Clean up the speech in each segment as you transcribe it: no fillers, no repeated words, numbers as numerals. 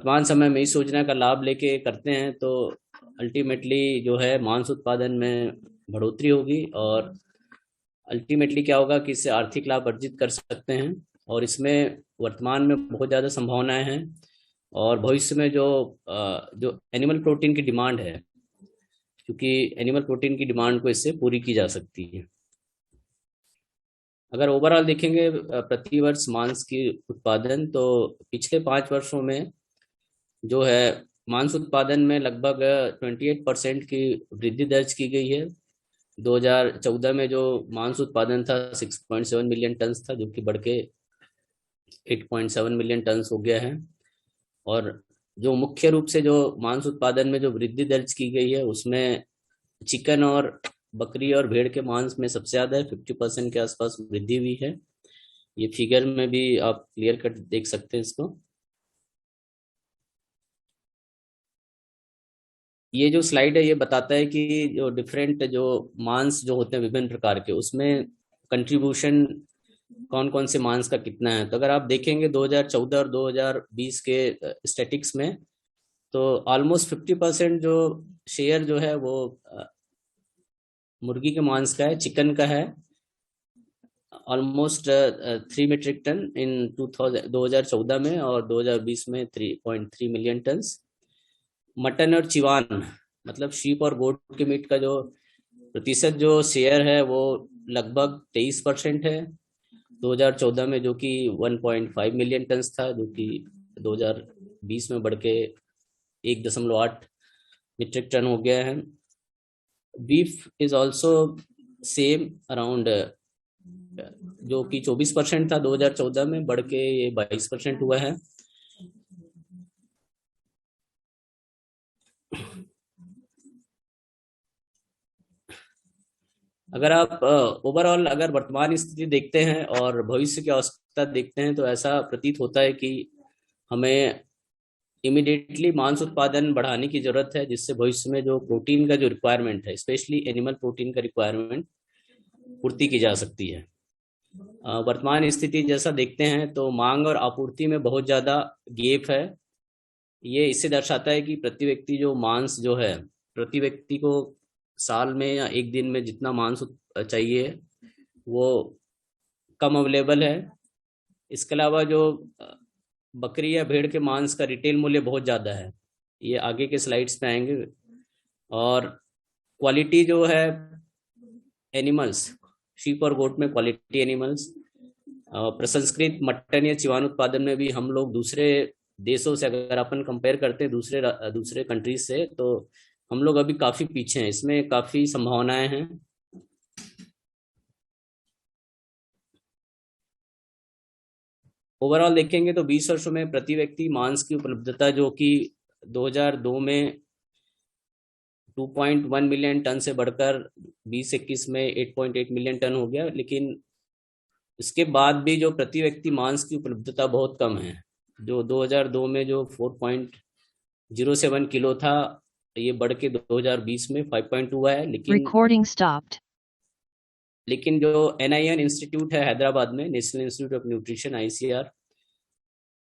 वर्तमान समय में इस योजना का लाभ लेके करते हैं तो अल्टीमेटली जो है मांस उत्पादन में बढ़ोतरी होगी, और अल्टीमेटली क्या होगा कि इससे आर्थिक लाभ अर्जित कर सकते हैं। और इसमें वर्तमान में बहुत ज़्यादा संभावनाएं हैं, और भविष्य में जो एनिमल प्रोटीन की डिमांड है, क्योंकि एनिमल प्रोटीन की डिमांड को इससे पूरी की जा सकती है। अगर ओवरऑल देखेंगे प्रति वर्ष मांस की उत्पादन, तो पिछले 5 वर्षों में जो है मांस उत्पादन में लगभग 28% की वृद्धि दर्ज की गई है। 2014 में जो मांस उत्पादन था 6.7 मिलियन टन था, जो कि बढ़ के 8.7 मिलियन टन हो गया है। और जो मुख्य रूप से जो मांस उत्पादन में जो वृद्धि दर्ज की गई है, उसमें चिकन और बकरी और भेड़ के मांस में सबसे ज्यादा है, 50% के आसपास वृद्धि हुई है। ये फिगर में भी आप क्लियर कट देख सकते हैं इसको। ये जो स्लाइड है ये बताता है कि जो डिफरेंट जो मांस जो होते हैं विभिन्न प्रकार के, उसमें कंट्रीब्यूशन कौन कौन से मांस का कितना है। तो अगर आप देखेंगे 2014 और 2020 के स्टैटिक्स में, तो ऑलमोस्ट 50% जो शेयर जो है वो मुर्गी के मांस का है, चिकन का है। ऑलमोस्ट 3 मीट्रिक टन इन 2014 में, और 2020 में 3.3 मिलियन टन। मटन और चिवान मतलब शीप और गोट के मीट का जो प्रतिशत जो शेयर है वो लगभग 23% है 2014 में, जो कि 1.5 मिलियन टन था, जो कि 2020 में बढ़ के 1.8 मीट्रिक टन हो गया है। Beef is also same around, जो कि 24% था 2014 में, बढ़ के ये 22% हुआ है। अगर आप ओवरऑल अगर वर्तमान स्थिति देखते हैं और भविष्य की आवश्यकता देखते हैं, तो ऐसा प्रतीत होता है कि हमें इमिडिएटली मांस उत्पादन बढ़ाने की जरूरत है, जिससे भविष्य में जो प्रोटीन का जो रिक्वायरमेंट है, स्पेशली एनिमल प्रोटीन का रिक्वायरमेंट पूर्ति की जा सकती है। वर्तमान स्थिति जैसा देखते हैं तो मांग और आपूर्ति में बहुत ज़्यादा गैप है। ये इससे दर्शाता है कि प्रति व्यक्ति जो मांस जो है, प्रति व्यक्ति को साल में या एक दिन में जितना मांस चाहिए वो कम अवेलेबल है। इसके अलावा जो बकरी या भेड़ के मांस का रिटेल मूल्य बहुत ज़्यादा है, ये आगे के स्लाइड्स पे आएंगे। और क्वालिटी जो है एनिमल्स, शीप और गोट में क्वालिटी एनिमल्स, प्रसंस्कृत मटन या चिवान उत्पादन में भी हम लोग दूसरे देशों से अगर अपन कंपेयर करते हैं दूसरे दूसरे कंट्रीज से, तो हम लोग अभी काफी पीछे हैं, इसमें काफी संभावनाएं हैं। ओवरऑल देखेंगे तो 20 वर्षों में प्रति व्यक्ति मांस की उपलब्धता जो कि 2002 में 2.1 मिलियन टन से बढ़कर 2021 में 8.8 मिलियन टन हो गया, लेकिन इसके बाद भी जो प्रति व्यक्ति मांस की उपलब्धता बहुत कम है। जो 2002 में जो 4.07 किलो था, ये बढ़ के 2020 में 5.2 हुआ है। लेकिन जो NIN इंस्टीट्यूट है हैदराबाद में, national institute of nutrition ICR,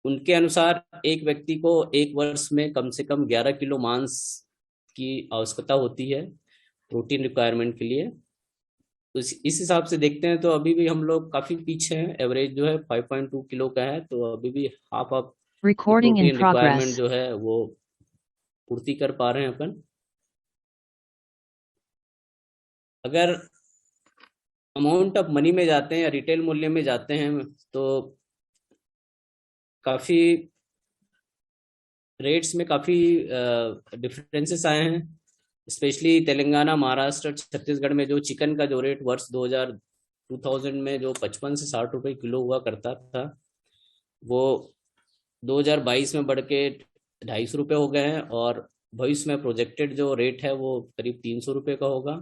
उनके अनुसार एक व्यक्ति को एक वर्ष में कम से कम 11 किलो मांस की आवश्यकता होती है प्रोटीन रिक्वायरमेंट के लिए। तो इस हिसाब से देखते हैं तो अभी भी हम लोग काफी पीछे हैं। एवरेज जो है 5.2 किलो का है, तो अभी भी हाफ ऑफ प्रोटीन रिक्वायरमेंट जो है वो पूर्ति कर पा रहे हैं अपन। अगर अमाउंट ऑफ मनी में जाते हैं या रिटेल मूल्य में जाते हैं, तो काफी रेट्स में काफी डिफरेंसेस आए हैं। स्पेशली तेलंगाना, महाराष्ट्र और छत्तीसगढ़ में जो चिकन का जो रेट वर्ष 2000 में जो 55 से 60 रुपए किलो हुआ करता था, वो 2022 में बढ़ के 250 रुपये हो गए हैं, और भविष्य में प्रोजेक्टेड जो रेट है वो करीब 300 रुपये का होगा।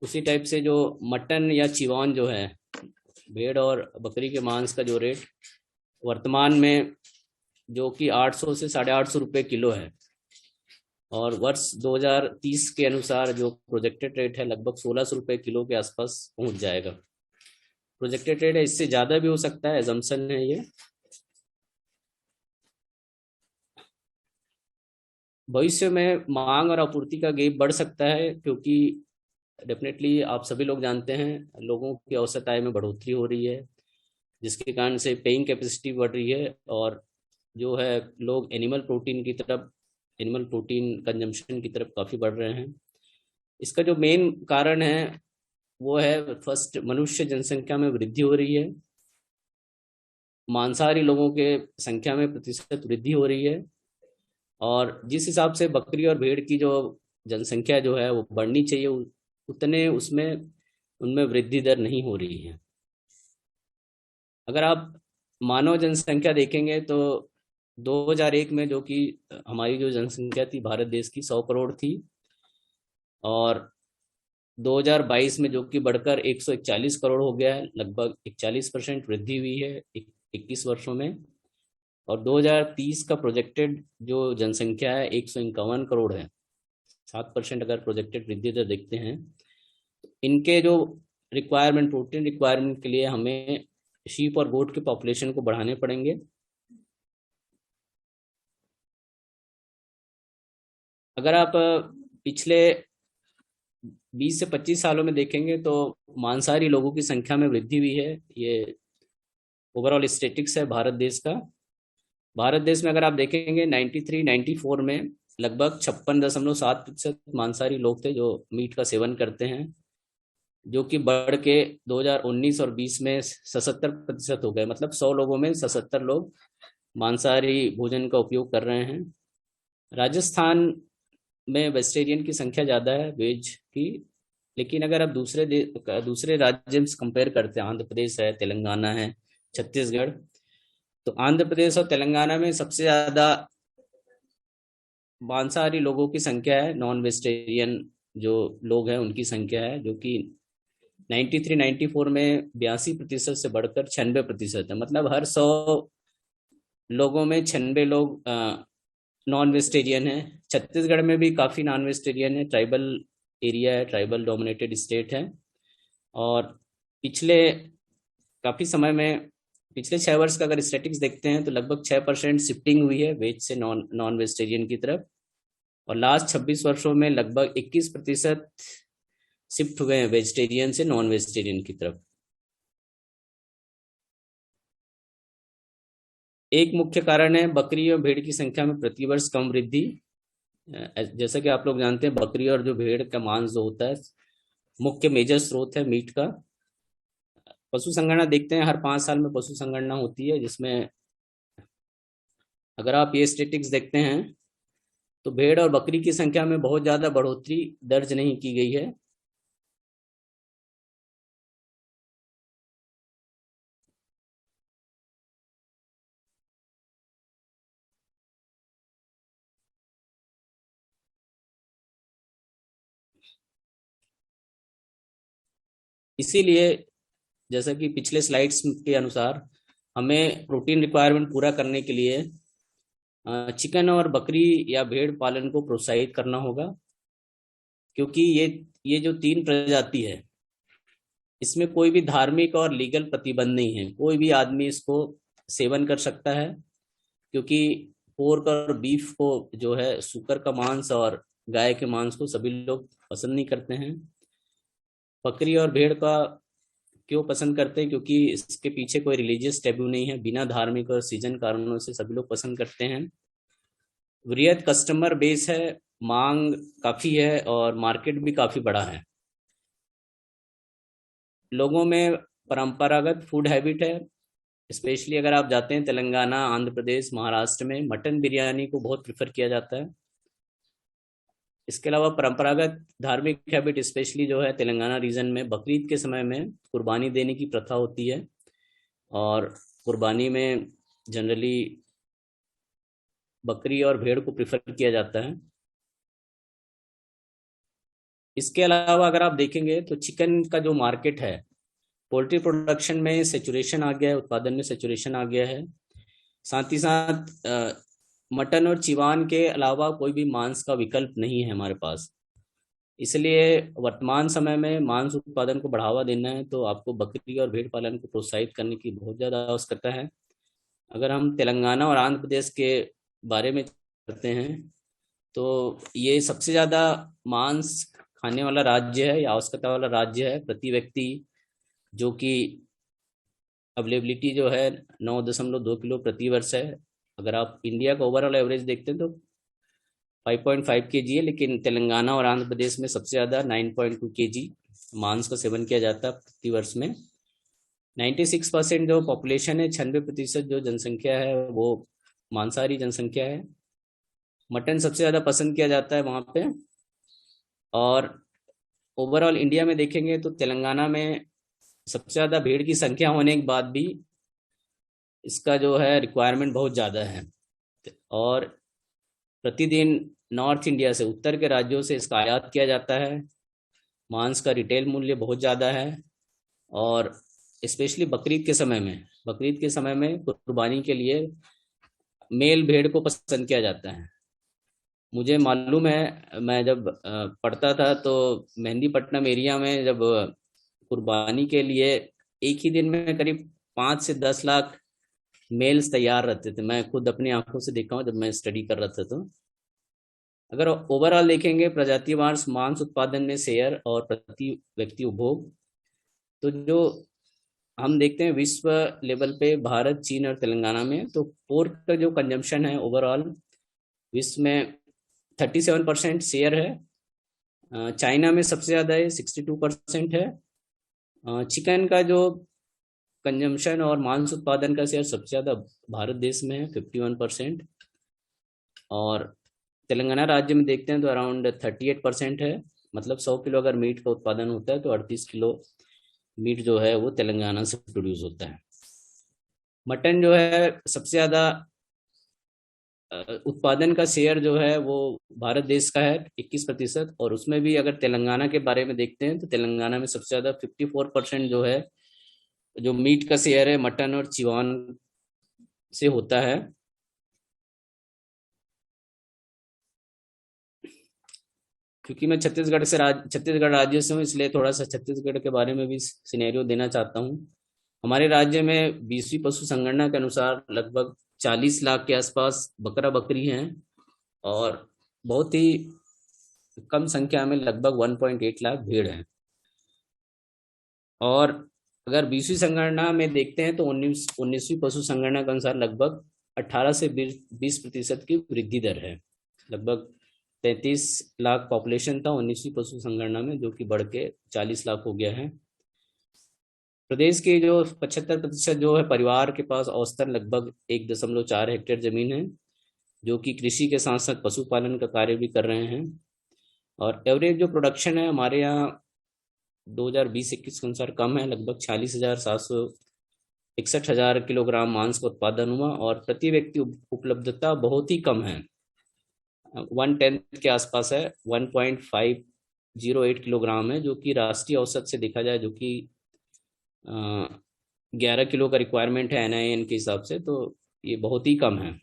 उसी टाइप से जो मटन या चिवान जो है, भेड़ और बकरी के मांस का जो रेट वर्तमान में जो कि 800 से 850 रुपये किलो है, और वर्ष 2030 के अनुसार जो प्रोजेक्टेड रेट है लगभग 1600 रुपये किलो के आसपास पहुंच जाएगा। प्रोजेक्टेड रेट है, इससे ज़्यादा भी हो सकता है, एजम्पशन है ये। भविष्य में मांग और आपूर्ति का गैप बढ़ सकता है, क्योंकि डेफिनेटली आप सभी लोग जानते हैं लोगों की औसत आय में बढ़ोतरी हो रही है, जिसके कारण से पेइंग कैपेसिटी बढ़ रही है, और जो है लोग एनिमल प्रोटीन कंजम्पशन की तरफ काफ़ी बढ़ रहे हैं। इसका जो मेन कारण है वो है, फर्स्ट, मनुष्य जनसंख्या में वृद्धि हो रही है, मांसाहारी लोगों के संख्या में प्रतिशत वृद्धि हो रही है, और जिस हिसाब से बकरी और भेड़ की जो जनसंख्या जो है वो बढ़नी चाहिए, उतने उसमें उनमें वृद्धि दर नहीं हो रही है। अगर आप मानव जनसंख्या देखेंगे तो 2001 में, जो कि हमारी जो जनसंख्या थी भारत देश की 100 करोड़ थी, और 2022 में जो कि बढ़कर 141 करोड़ हो गया है, लगभग 41% वृद्धि हुई है 21 वर्षों में। और 2030 का प्रोजेक्टेड जो जनसंख्या है 151 करोड़ है। 7% अगर प्रोजेक्टेड वृद्धि दर देखते हैं, इनके जो रिक्वायरमेंट, प्रोटीन रिक्वायरमेंट के लिए हमें शीप और गोट के पॉपुलेशन को बढ़ाने पड़ेंगे। अगर आप पिछले 20 से 25 सालों में देखेंगे तो मांसाहारी लोगों की संख्या में वृद्धि हुई है। ये ओवरऑल स्टेटिक्स है भारत देश का। भारत देश में अगर आप देखेंगे 93 94 में लगभग 56.7% मांसाहारी लोग थे जो मीट का सेवन करते हैं, जो कि बढ़ के 2019 और 20 में 77% हो गए। मतलब 100 लोगों में 77 लोग मांसाहारी भोजन का उपयोग कर रहे हैं। राजस्थान में वेजिटेरियन की संख्या ज़्यादा है, वेज की। लेकिन अगर आप दूसरे राज्य से कंपेयर करते हैं, आंध्र प्रदेश है, तेलंगाना है, छत्तीसगढ़, तो आंध्र प्रदेश और तेलंगाना में सबसे ज़्यादा मांसाहारी लोगों की संख्या है, नॉन वेजिटेरियन जो लोग हैं उनकी संख्या है, जो कि 93 94 में 82% से बढ़कर 96% है। मतलब हर 100 लोगों में 96 लोग नॉन वेजिटेरियन है। छत्तीसगढ़ में भी काफ़ी नॉन वेजिटेरियन है, ट्राइबल एरिया है, ट्राइबल डोमिनेटेड स्टेट है। और पिछले काफ़ी समय में, पिछले 6 वर्ष का अगर स्टैटिक्स देखते हैं तो लगभग 6% शिफ्टिंग हुई है वेज से नॉन वेजिटेरियन की तरफ, और लास्ट 26 वर्षों में लगभग 21% शिफ्ट हुए हैं वेजिटेरियन से नॉन वेजिटेरियन की तरफ। एक मुख्य कारण है बकरी और भेड़ की संख्या में प्रतिवर्ष कम वृद्धि। जैसा कि आप लोग जानते हैं, बकरी और जो भेड़ का मांस जो होता है, मुख्य मेजर स्रोत है मीट का। पशु संगणना देखते हैं, हर 5 साल में पशु संगणना होती है, जिसमें अगर आप ये स्टेटिक्स देखते हैं तो भेड़ और बकरी की संख्या में बहुत ज़्यादा बढ़ोतरी दर्ज नहीं की गई है। इसीलिए, जैसा कि पिछले स्लाइड्स के अनुसार, हमें प्रोटीन रिक्वायरमेंट पूरा करने के लिए चिकन और बकरी या भेड़ पालन को प्रोत्साहित करना होगा, क्योंकि ये जो 3 प्रजाति है, इसमें कोई भी धार्मिक और लीगल प्रतिबंध नहीं है। कोई भी आदमी इसको सेवन कर सकता है, क्योंकि पोर्क और बीफ को, जो है सूकर का मांस और गाय के मांस को, सभी लोग पसंद नहीं करते हैं। बकरी और भेड़ का क्यों पसंद करते हैं? क्योंकि इसके पीछे कोई रिलीजियस टैबू नहीं है, बिना धार्मिक और सीजन कारणों से सभी लोग पसंद करते हैं। वृहद कस्टमर बेस है, मांग काफी है, और मार्केट भी काफी बड़ा है। लोगों में परंपरागत फूड हैबिट है, स्पेशली अगर आप जाते हैं तेलंगाना, आंध्र प्रदेश, महाराष्ट्र में मटन बिरयानी को बहुत प्रेफर किया जाता है। इसके अलावा परंपरागत धार्मिक हैबिट, स्पेशली जो है तेलंगाना रीजन में बकरीद के समय में कुर्बानी देने की प्रथा होती है, और कुर्बानी में जनरली बकरी और भेड़ को प्रेफर किया जाता है। इसके अलावा अगर आप देखेंगे तो चिकन का जो मार्केट है, पोल्ट्री प्रोडक्शन में सेचुरेशन आ गया है, उत्पादन में सेचुरेशन आ गया है। साथ ही साथ मटन और चिवान के अलावा कोई भी मांस का विकल्प नहीं है हमारे पास। इसलिए वर्तमान समय में मांस उत्पादन को बढ़ावा देना है तो आपको बकरी और भेड़ पालन को प्रोत्साहित करने की बहुत ज़्यादा आवश्यकता है। अगर हम तेलंगाना और आंध्र प्रदेश के बारे में करते हैं तो ये सबसे ज्यादा मांस खाने वाला राज्य है या आवश्यकता वाला राज्य है प्रति व्यक्ति, जो कि अवेलेबिलिटी जो है 9.2 किलो प्रति वर्ष है। अगर आप इंडिया का ओवरऑल एवरेज देखते हैं तो 5.5 kg है, लेकिन तेलंगाना और आंध्र प्रदेश में सबसे ज़्यादा 9.2 kg मांस का सेवन किया जाता है प्रति वर्ष में। 96% जो पॉपुलेशन है, 96% जो जनसंख्या है वो मांसाहारी जनसंख्या है। मटन सबसे ज़्यादा पसंद किया जाता है वहाँ पे। और ओवरऑल इंडिया में देखेंगे तो तेलंगाना में सबसे ज़्यादा भेड़ की संख्या होने के बाद भी इसका जो है रिक्वायरमेंट बहुत ज़्यादा है, और प्रतिदिन नॉर्थ इंडिया से, उत्तर के राज्यों से इसका आयात किया जाता है। मांस का रिटेल मूल्य बहुत ज़्यादा है, और स्पेशली बकरीद के समय में कुर्बानी के लिए मेल भेड़ को पसंद किया जाता है। मुझे मालूम है, मैं जब पढ़ता था तो मेहंदीपट्टनम एरिया में जब कुर्बानी के लिए एक ही दिन में करीब 5 से 10 लाख मेल्स तैयार रहते थे। मैं खुद अपनी आंखों से देखा हूँ जब मैं स्टडी कर रहा था। तो अगर ओवरऑल देखेंगे प्रजातिवार मांस उत्पादन में शेयर और प्रति व्यक्ति उपभोग, तो जो हम देखते हैं विश्व लेवल पे भारत, चीन और तेलंगाना में, तो पोर्क का जो कंजम्पशन है ओवरऑल विश्व में 37% शेयर है। चाइना में सबसे ज़्यादा है, 62% है। चिकन का जो कंजम्पशन और मांस उत्पादन का शेयर सबसे ज़्यादा भारत देश में है, 51%। और तेलंगाना राज्य में देखते हैं तो अराउंड 38% है। मतलब 100 किलो अगर मीट का उत्पादन होता है तो 38 किलो मीट जो है वो तेलंगाना से प्रोड्यूस होता है। मटन जो है सबसे ज़्यादा उत्पादन का शेयर जो है वो भारत देश का है, 21%। और उसमें भी अगर तेलंगाना के बारे में देखते हैं तो तेलंगाना में सबसे ज़्यादा 54% जो है, जो मीट का शेयर है मटन और चिवान से होता है। क्योंकि मैं छत्तीसगढ़ राज्य से हूँ, इसलिए थोड़ा सा छत्तीसगढ़ के बारे में भी सिनेरियो देना चाहता हूँ। हमारे राज्य में 20वीं पशु संगणना के अनुसार लगभग 40 लाख के आसपास बकरा बकरी हैं, और बहुत ही कम संख्या में लगभग 1.8 लाख भेड़ हैं। और अगर 20वीं संगणना में देखते हैं तो 19वीं पशु संगणना के अनुसार लगभग 18 से 20% की वृद्धि दर है। लगभग 33 लाख पॉपुलेशन था 19वीं पशु संगणना में, जो कि बढ़ के 40 लाख हो गया है। प्रदेश के जो 75% जो है परिवार के पास औसतन लगभग 1.4 हेक्टेयर जमीन है, जो कि कृषि के साथ साथ पशुपालन का कार्य भी कर रहे हैं। और एवरेज जो प्रोडक्शन है हमारे यहाँ 2020-21 के अनुसार कम है, लगभग 46,761 किलोग्राम मांस का उत्पादन हुआ, और प्रति व्यक्ति उपलब्धता बहुत ही कम है, 1/10 के आसपास है, 1.508 किलोग्राम है, जो कि राष्ट्रीय औसत से देखा जाए जो कि 11 किलो का रिक्वायरमेंट है NIN के हिसाब से, तो ये बहुत ही कम है।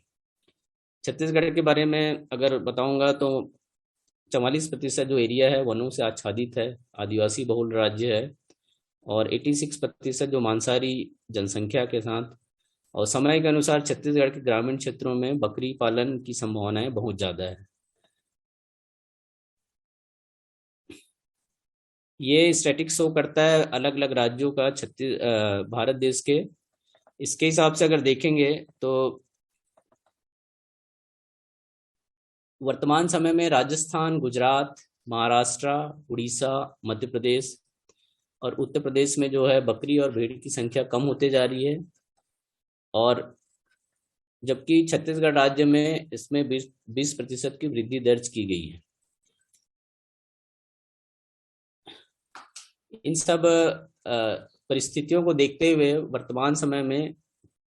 छत्तीसगढ़ के बारे में अगर बताऊंगा तो 44% जो एरिया है वनों से आच्छादित है, आदिवासी बहुल राज्य है, और 86% जो मांसाहारी जनसंख्या के साथ। और समय के अनुसार छत्तीसगढ़ के ग्रामीण क्षेत्रों में बकरी पालन की संभावनाएं बहुत ज़्यादा है। ये स्टैटिक्स शो करता है अलग अलग राज्यों का भारत देश के। इसके हिसाब से अगर देखेंगे तो वर्तमान समय में राजस्थान, गुजरात, महाराष्ट्र, उड़ीसा, मध्य प्रदेश और उत्तर प्रदेश में जो है बकरी और भेड़ की संख्या कम होते जा रही है, और जबकि छत्तीसगढ़ राज्य में इसमें 20% की वृद्धि दर्ज की गई है। इन सब परिस्थितियों को देखते हुए वर्तमान समय में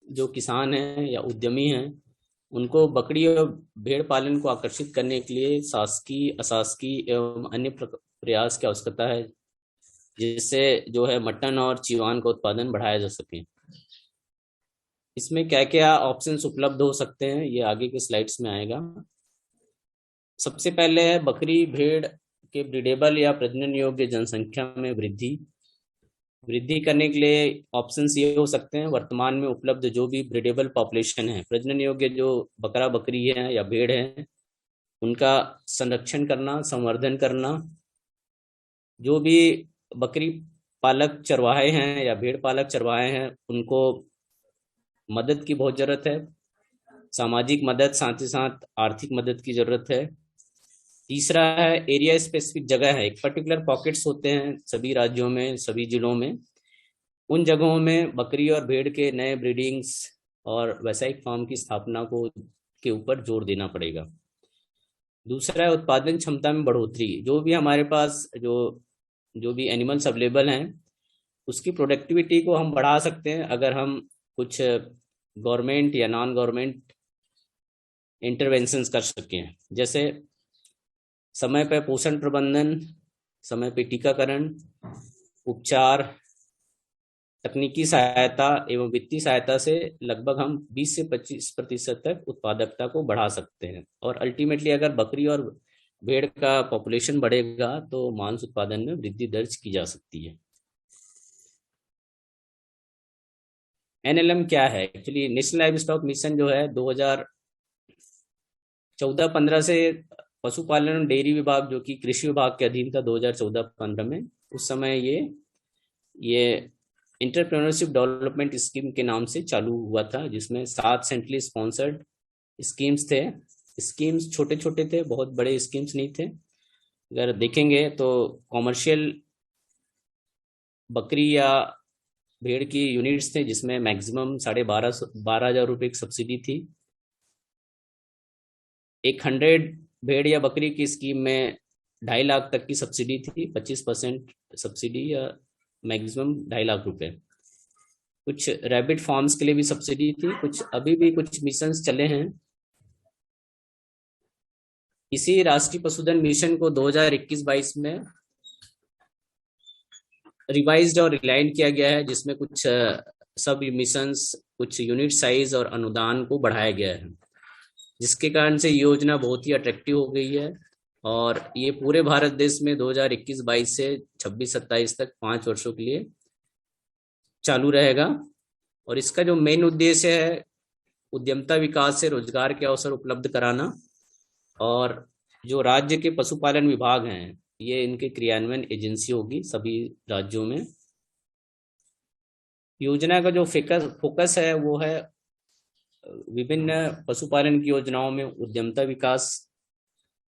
जो किसान हैं या उद्यमी हैं, उनको बकरी और भेड़ पालन को आकर्षित करने के लिए शासकीय, अशासकीय एवं अन्य प्रयास की आवश्यकता है, जिससे जो है मटन और चीवान का उत्पादन बढ़ाया जा सके। इसमें क्या क्या ऑप्शंस उपलब्ध हो सकते हैं ये आगे के स्लाइड्स में आएगा। सबसे पहले है बकरी भेड़ के ब्रीडेबल या प्रजनन योग्य जनसंख्या में वृद्धि करने के लिए ऑप्शंस ये हो सकते हैं। वर्तमान में उपलब्ध जो भी ब्रीडेबल पॉपुलेशन है, प्रजनन योग्य जो बकरा बकरी है या भेड़ है, उनका संरक्षण करना, संवर्धन करना। जो भी बकरी पालक चरवाहे हैं या भेड़ पालक चरवाहे हैं, उनको मदद की बहुत जरूरत है, सामाजिक मदद, साथ ही साथ आर्थिक मदद की जरूरत है। तीसरा है एरिया स्पेसिफिक जगह है, एक पर्टिकुलर पॉकेट्स होते हैं सभी राज्यों में, सभी जिलों में। उन जगहों में बकरी और भेड़ के नए ब्रीडिंग्स और व्यावसायिक फार्म की स्थापना को के ऊपर जोर देना पड़ेगा। दूसरा है उत्पादन क्षमता में बढ़ोतरी। जो भी हमारे पास जो भी एनिमल्स अवेलेबल हैं, उसकी प्रोडक्टिविटी को हम बढ़ा सकते हैं अगर हम कुछ गवर्नमेंट या नॉन गवर्नमेंट इंटरवेंशंस कर सकें। जैसे समय पर पोषण प्रबंधन, समय पर टीकाकरण, उपचार, तकनीकी सहायता एवं वित्तीय सहायता से लगभग हम 20 से 25% तक उत्पादकता को बढ़ा सकते हैं। और अल्टीमेटली अगर बकरी और भेड़ का पॉपुलेशन बढ़ेगा तो मांस उत्पादन में वृद्धि दर्ज की जा सकती है। एनएलएम क्या है? Actually national live stock mission जो है 2014-15 से पशुपालन और डेयरी विभाग, जो कि कृषि विभाग के अधीन था 2014-15 में, उस समय ये इंटरप्रेन्योरशिप डेवलपमेंट स्कीम के नाम से चालू हुआ था, जिसमें 7 सेंट्रली स्पॉन्सर्ड स्कीम्स थे। स्कीम्स छोटे छोटे थे, बहुत बड़े स्कीम्स नहीं थे। अगर देखेंगे तो कॉमर्शियल बकरी या भेड़ की यूनिट्स थे, जिसमें मैक्सिमम 12,500 रुपये की सब्सिडी थी। एक 100 भेड़ या बकरी की स्कीम में 2.5 लाख तक की सब्सिडी थी, 25% सब्सिडी या मैक्सिमम 2.5 लाख रुपए। कुछ रैबिट फार्म्स के लिए भी सब्सिडी थी। कुछ अभी भी कुछ मिशंस चले हैं। इसी राष्ट्रीय पशुधन मिशन को 2021-22 में रिवाइज्ड और रिलाइन किया गया है, जिसमें कुछ सब मिशंस, कुछ यूनिट साइज और अनुदान को बढ़ाया गया है, जिसके कारण से योजना बहुत ही अट्रैक्टिव हो गई है। और ये पूरे भारत देश में 2021-22 से 26-27 तक 5 वर्षों के लिए चालू रहेगा। और इसका जो मेन उद्देश्य है, उद्यमता विकास से रोजगार के अवसर उपलब्ध कराना। और जो राज्य के पशुपालन विभाग हैं, ये इनके क्रियान्वयन एजेंसी होगी सभी राज्यों में। योजना का जो फोकस है वो है विभिन्न पशुपालन की योजनाओं में उद्यमता विकास,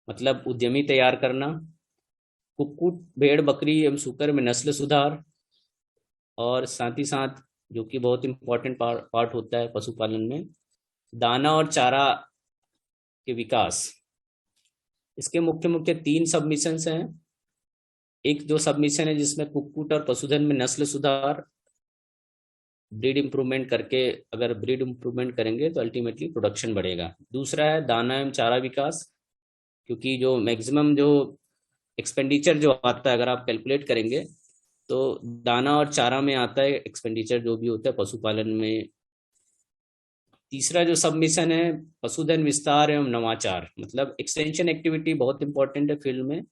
मतलब उद्यमी तैयार करना, कुक्कुट, भेड़, बकरी एवं सूकर में नस्ल सुधार, और साथ ही साथ जो कि बहुत इंपॉर्टेंट पार्ट होता है पशुपालन में, दाना और चारा के विकास। इसके मुख्य मुख्य 3 सबमिशंस हैं। एक जो सबमिशन है जिसमें कुक्कुट और पशुधन में नस्ल सुधार, ब्रीड इंप्रूवमेंट करके, अगर ब्रीड इंप्रूवमेंट करेंगे तो अल्टीमेटली प्रोडक्शन बढ़ेगा। दूसरा है दाना एवं चारा विकास, क्योंकि जो मैक्सिमम जो एक्सपेंडिचर जो आता है, अगर आप कैलकुलेट करेंगे तो दाना और चारा में आता है एक्सपेंडिचर जो भी होता है पशुपालन में। तीसरा जो सबमिशन है पशुधन विस्तार एवं नवाचार, मतलब एक्सटेंशन एक्टिविटी बहुत इंपॉर्टेंट है फील्ड में।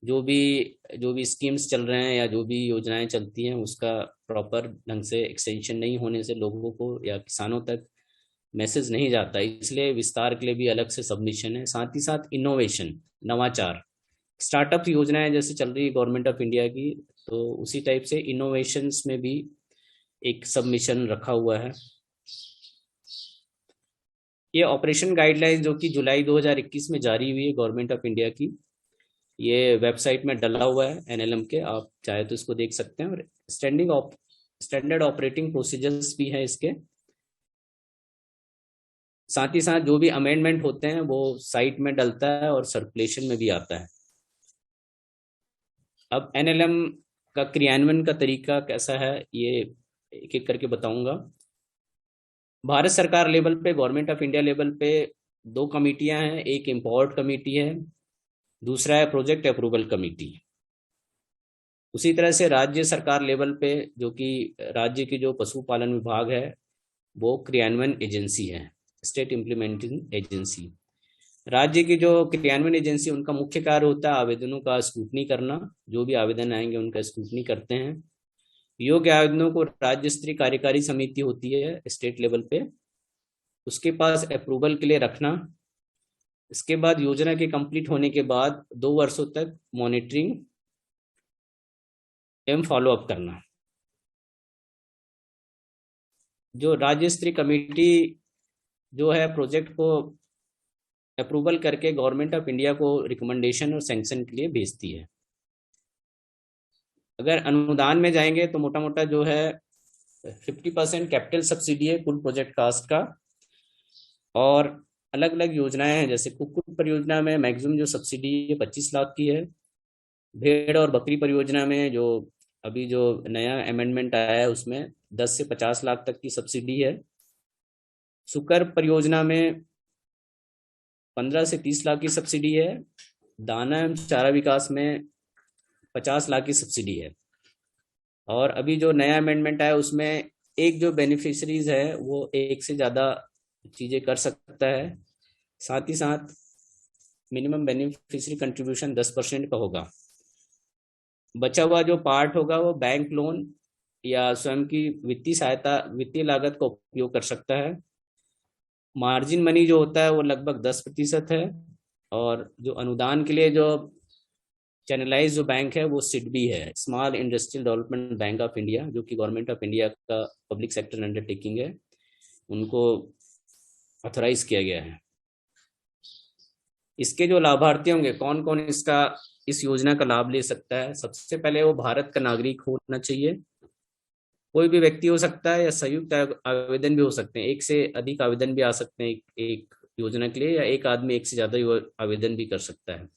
जो भी स्कीम्स चल रहे हैं या जो भी योजनाएं चलती हैं, उसका प्रॉपर ढंग से एक्सटेंशन नहीं होने से लोगों को या किसानों तक मैसेज नहीं जाता, इसलिए विस्तार के लिए भी अलग से सबमिशन है। साथ ही साथ इनोवेशन, नवाचार, स्टार्टअप योजनाएं जैसे चल रही है गवर्नमेंट ऑफ इंडिया की, तो उसी टाइप से इनोवेशंस में भी एक सबमिशन रखा हुआ है। ये ऑपरेशन गाइडलाइन जो कि जुलाई 2021 में जारी हुई है गवर्नमेंट ऑफ इंडिया की, ये वेबसाइट में डला हुआ है एनएलएम के, आप चाहे तो इसको देख सकते हैं। और स्टैंडर्ड ऑपरेटिंग प्रोसीजर्स भी हैं इसके। साथ ही साथ जो भी अमेंडमेंट होते हैं वो साइट में डलता है और सर्कुलेशन में भी आता है। अब एनएलएम का क्रियान्वयन का तरीका कैसा है, ये एक एक करके बताऊंगा। भारत सरकार लेवल पे, गवर्नमेंट ऑफ इंडिया लेवल पे 2 कमेटियां हैं। एक इम्पोर्ट कमेटी है, दूसरा है प्रोजेक्ट अप्रूवल कमेटी। उसी तरह से राज्य सरकार लेवल पे, जो कि राज्य की जो पशुपालन विभाग है, वो क्रियान्वयन एजेंसी है, स्टेट इम्प्लीमेंटिंग एजेंसी। राज्य की जो क्रियान्वयन एजेंसी, उनका मुख्य कार्य होता है आवेदनों का स्क्रूटनी करना। जो भी आवेदन आएंगे उनका स्क्रूटनी करते हैं। योग्य आवेदनों को राज्य स्तरीय कार्यकारी समिति होती है स्टेट लेवल पे, उसके पास अप्रूवल के लिए रखना। इसके बाद योजना के कंप्लीट होने के बाद 2 वर्षों तक मॉनिटरिंग एवं फॉलोअप करना। जो राज्य स्तरीय कमेटी जो है प्रोजेक्ट को अप्रूवल करके गवर्नमेंट ऑफ इंडिया को रिकमेंडेशन और सैंक्शन के लिए भेजती है। अगर अनुदान में जाएंगे तो मोटा मोटा जो है 50% कैपिटल सब्सिडी है कुल प्रोजेक्ट कास्ट का। और अलग अलग योजनाएं हैं, जैसे कुक्कुट परियोजना में मैक्सिमम जो सब्सिडी है 25 लाख की है। भेड़ और बकरी परियोजना में जो अभी जो नया अमेंडमेंट आया है उसमें 10 से 50 लाख तक की सब्सिडी है। सुकर परियोजना में 15 से 30 लाख की सब्सिडी है। दाना एवं चारा विकास में 50 लाख की सब्सिडी है। और अभी जो नया अमेंडमेंट आया उसमें एक जो बेनिफिशरीज है वो एक से ज़्यादा चीज़ें कर सकता है। साथ ही साथ मिनिमम बेनिफिशरी कंट्रीब्यूशन 10% का होगा। बचा हुआ जो पार्ट होगा वो बैंक लोन या स्वयं की वित्तीय सहायता, वित्तीय लागत का उपयोग कर सकता है। मार्जिन मनी जो होता है वो लगभग 10% है। और जो अनुदान के लिए जो चैनलाइज जो बैंक है वो सिडबी है, small industrial development bank of India, जो कि गवर्नमेंट ऑफ इंडिया का पब्लिक सेक्टर अंडरटेकिंग है, उनको ऑथराइज किया गया है। इसके जो लाभार्थी होंगे, कौन कौन इस योजना का लाभ ले सकता है। सबसे पहले वो भारत का नागरिक होना चाहिए। कोई भी व्यक्ति हो सकता है या संयुक्त आवेदन भी हो सकते हैं, एक से अधिक आवेदन भी आ सकते हैं एक योजना के लिए, या एक आदमी एक से ज्यादा आवेदन भी कर सकता है।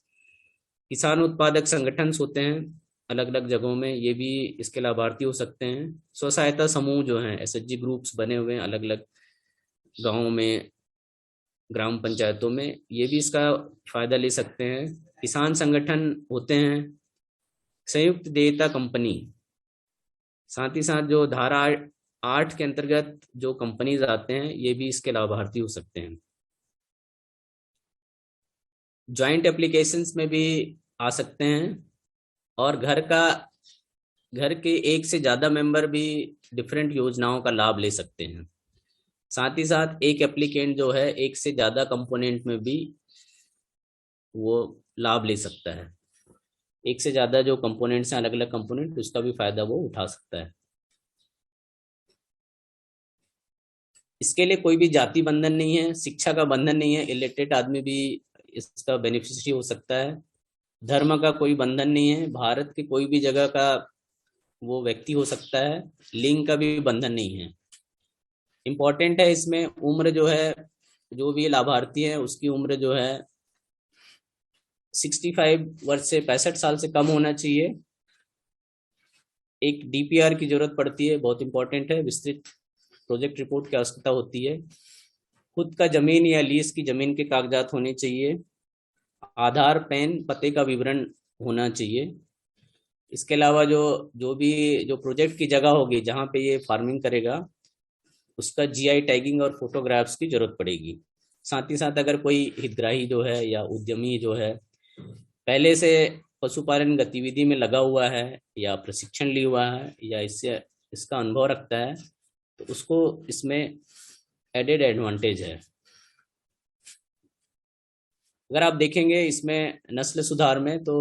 किसान उत्पादक संगठन होते हैं अलग अलग जगहों में, ये भी इसके लाभार्थी हो सकते हैं। स्व सहायता समूह जो हैं, एसएचजी ग्रुप्स बने हुए हैं अलग अलग गाँवों में, ग्राम पंचायतों में, ये भी इसका फायदा ले सकते हैं। किसान संगठन होते हैं, संयुक्त देयता कंपनी, साथ ही साथ जो धारा 8 के अंतर्गत जो कंपनीज आते हैं ये भी इसके लाभार्थी हो सकते हैं। जॉइंट एप्लीकेशंस में भी आ सकते हैं। और घर के एक से ज्यादा मेंबर भी डिफरेंट योजनाओं का लाभ ले सकते हैं। साथ ही साथ एक एप्लीकेंट जो है एक से ज्यादा कंपोनेंट में भी वो लाभ ले सकता है। एक से ज्यादा जो कंपोनेंट्स हैं, अलग अलग कंपोनेंट, उसका भी फायदा वो उठा सकता है। इसके लिए कोई भी जाति बंधन नहीं है, शिक्षा का बंधन नहीं है, इलिटरेट आदमी भी इसका बेनिफिशियरी हो सकता है। धर्म का कोई बंधन नहीं है, भारत के कोई भी जगह का वो व्यक्ति हो सकता है। लिंग का भी बंधन नहीं है। इम्पोर्टेंट है इसमें उम्र जो है, जो भी लाभार्थी है उसकी उम्र जो है 65 वर्ष से 65 साल से कम होना चाहिए। एक डीपीआर की जरूरत पड़ती है, बहुत इंपॉर्टेंट है। विस्तृत प्रोजेक्ट रिपोर्ट की आवश्यकता होती है। खुद का जमीन या लीज की जमीन के कागजात होने चाहिए। आधार, पैन, पते का विवरण होना चाहिए। इसके अलावा जो प्रोजेक्ट की जगह होगी जहाँ पे ये फार्मिंग करेगा उसका जीआई टैगिंग और फोटोग्राफ्स की जरूरत पड़ेगी। साथ ही साथ अगर कोई हितग्राही जो है या उद्यमी जो है पहले से पशुपालन गतिविधि में लगा हुआ है या प्रशिक्षण लिया हुआ है या इसका अनुभव रखता है तो उसको इसमें एडेड एडवांटेज है। अगर आप देखेंगे इसमें नस्ल सुधार में तो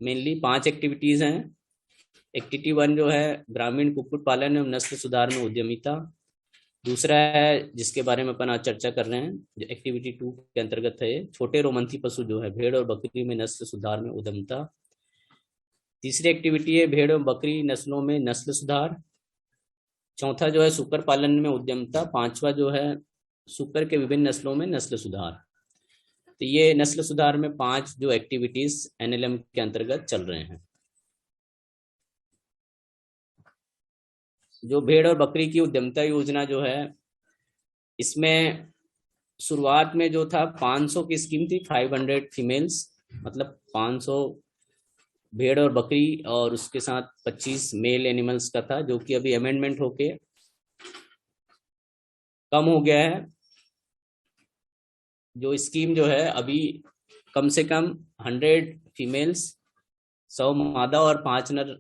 मेनली 5 एक्टिविटीज हैं। एक्टिविटी 1 जो है ग्रामीण कुक्कुट पालन एवं नस्ल सुधार में उद्यमिता। दूसरा है जिसके बारे में अपन आज चर्चा कर रहे हैं, जो एक्टिविटी 2 के अंतर्गत है, छोटे रोमंथी पशु जो है भेड़ और बकरी में नस्ल सुधार में उद्यमिता। तीसरी एक्टिविटी है भेड़ और बकरी नस्लों में नस्ल सुधार। चौथा जो है सुकर पालन में उद्यमिता। पांचवा जो है सुकर के विभिन्न नस्लों में नस्ल सुधार। तो ये नस्ल सुधार में 5 जो एक्टिविटीज एनएलएम के अंतर्गत चल रहे हैं। जो भेड़ और बकरी की उद्यमिता योजना जो है, इसमें शुरुआत में जो था 500 की स्कीम थी, 500 फीमेल्स, मतलब 500 भेड़ और बकरी और उसके साथ 25 मेल एनिमल्स का था, जो कि अभी अमेंडमेंट होके कम हो गया है। जो स्कीम जो है अभी कम से कम 100 फीमेल्स, 100 मादा और 5 नर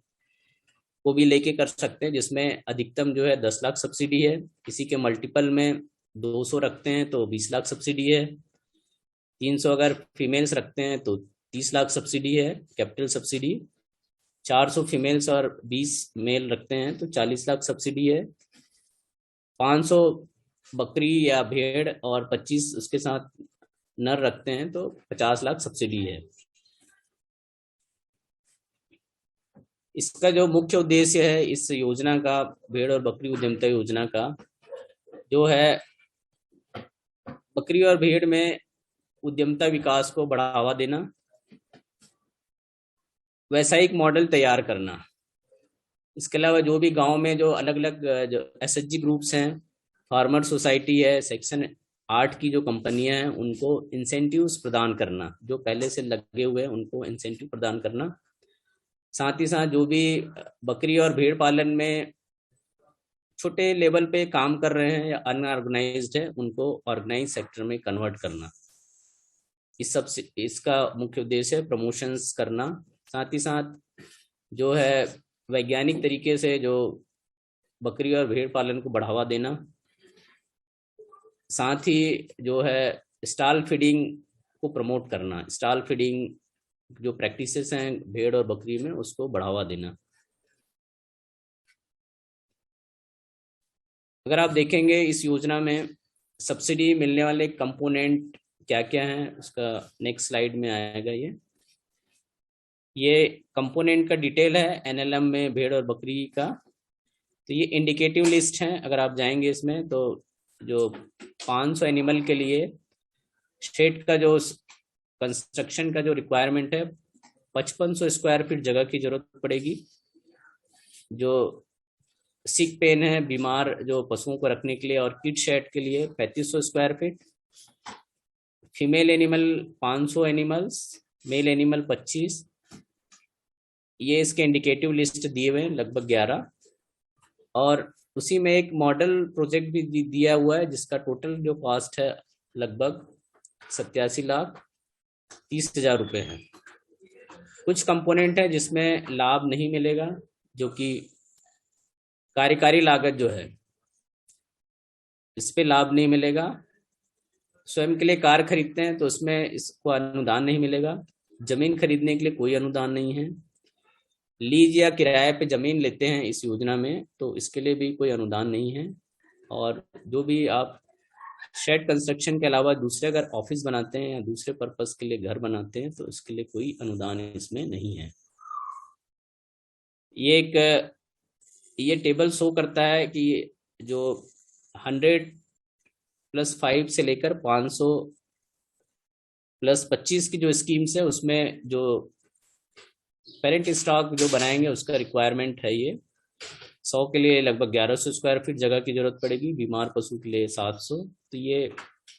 को भी लेके कर सकते हैं, जिसमें अधिकतम जो है 10 लाख सब्सिडी है। किसी के मल्टीपल में 200 रखते हैं तो 20 लाख सब्सिडी है। 300 अगर फीमेल्स रखते हैं तो 30 लाख सब्सिडी है, कैपिटल सब्सिडी। 400 फीमेल्स और 20 मेल रखते हैं तो 40 लाख सब्सिडी है। 500 बकरी या भेड़ और 25 उसके साथ नर रखते हैं तो 50 लाख सब्सिडी है। इसका जो मुख्य उद्देश्य है इस योजना का, भेड़ और बकरी उद्यमिता योजना का, जो है बकरी और भेड़ में उद्यमिता विकास को बढ़ावा देना, वैसायिक मॉडल तैयार करना। इसके अलावा जो भी गांव में जो अलग अलग जो एसएचजी ग्रुप्स हैं, फार्मर सोसाइटी है, सेक्शन 8 की जो कंपनियां हैं, उनको इंसेंटिव्स प्रदान करना, जो पहले से लगे हुए हैं उनको इंसेंटिव प्रदान करना। साथ ही साथ जो भी बकरी और भेड़ पालन में छोटे लेवल पे काम कर रहे हैं या अनऑर्गेनाइज्ड है, उनको ऑर्गेनाइज सेक्टर में कन्वर्ट करना। इस सब से इसका मुख्य उद्देश्य है प्रमोशंस करना। साथ ही साथ जो है वैज्ञानिक तरीके से जो बकरी और भेड़ पालन को बढ़ावा देना। साथ ही जो है स्टॉल फीडिंग को प्रमोट करना, स्टॉल फीडिंग जो प्रैक्टिसेस हैं भेड़ और बकरी में उसको बढ़ावा देना। अगर आप देखेंगे इस योजना में सब्सिडी मिलने वाले कंपोनेंट क्या क्या हैं, उसका नेक्स्ट स्लाइड में आएगा। ये कंपोनेंट का डिटेल है एनएलएम में भेड़ और बकरी का। तो ये इंडिकेटिव लिस्ट है, अगर आप जाएंगे इसमें तो जो 500 एनिमल के लिए स्टेट का जो कंस्ट्रक्शन का जो रिक्वायरमेंट है 5500 स्क्वायर फीट जगह की जरूरत पड़ेगी। जो सिक पेन है, बीमार जो पशुओं को रखने के लिए, और किड शेड के लिए 3500 square feet. Female animal 500 animals, male animal 25। ये इसके इंडिकेटिव लिस्ट दिए हुए हैं लगभग 11। और उसी में एक मॉडल प्रोजेक्ट भी दिया हुआ है जिसका टोटल जो कॉस्ट है लगभग 87,30,000 रुपये है। कुछ कंपोनेंट है जिसमें लाभ नहीं मिलेगा, जो कि कार्यकारी लागत जो है इस पे लाभ नहीं मिलेगा। स्वयं के लिए कार खरीदते हैं तो उसमें इसको अनुदान नहीं मिलेगा। जमीन खरीदने के लिए कोई अनुदान नहीं है। लीज या किराए पे जमीन लेते हैं इस योजना में तो इसके लिए भी कोई अनुदान नहीं है। और जो भी आप शेड कंस्ट्रक्शन के अलावा दूसरे अगर ऑफिस बनाते हैं या दूसरे पर्पस के लिए घर बनाते हैं तो इसके लिए कोई अनुदान इसमें नहीं है। ये टेबल शो करता है कि जो 100+5 से लेकर 500+25 की जो स्कीम्स है उसमें जो पेरेंट स्टॉक जो बनाएंगे उसका रिक्वायरमेंट है। ये 100 के लिए लगभग 1100 स्क्वायर फीट जगह की जरूरत पड़ेगी, बीमार पशु के लिए 700। तो ये